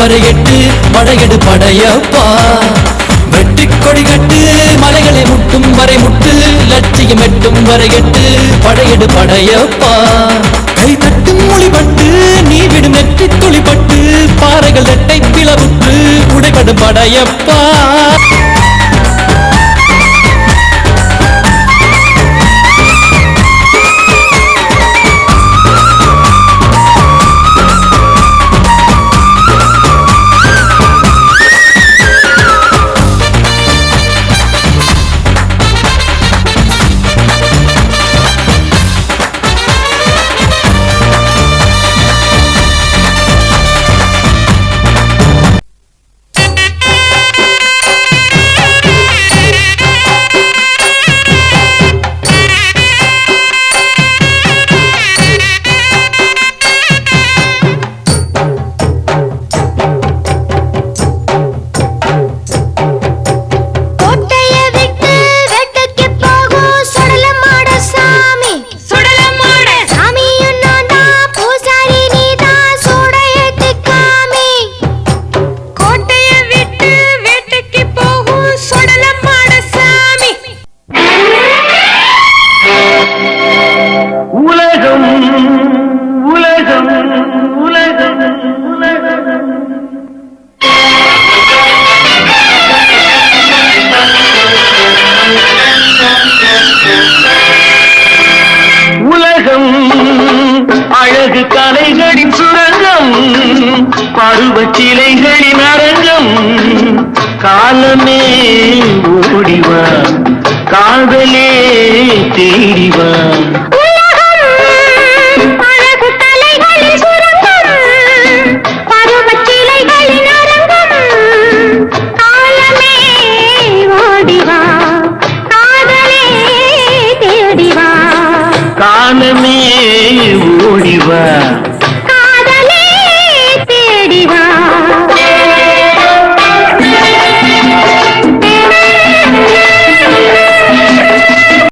வரையெட்டு படையெடு படையப்பா. வெற்றி கொடி கட்டு மலைகளை முட்டும் வரை முட்டு லட்சியம் எட்டும் வரையெட்டு படையெடு படையப்பா. கை தட்டும் மொழிபட்டு நீ விடும் நெற்றி துளிப்பட்டு பாறைகள் ரெட்டை பிளவுற்று உடைபடும் படையப்பா. அழகு கலைகளின் சுரங்கம் பருவச்சிலைகளின் அரங்கம் காலமே ஓடிவா காதலே தேடிவா. காலமே ஓடிவா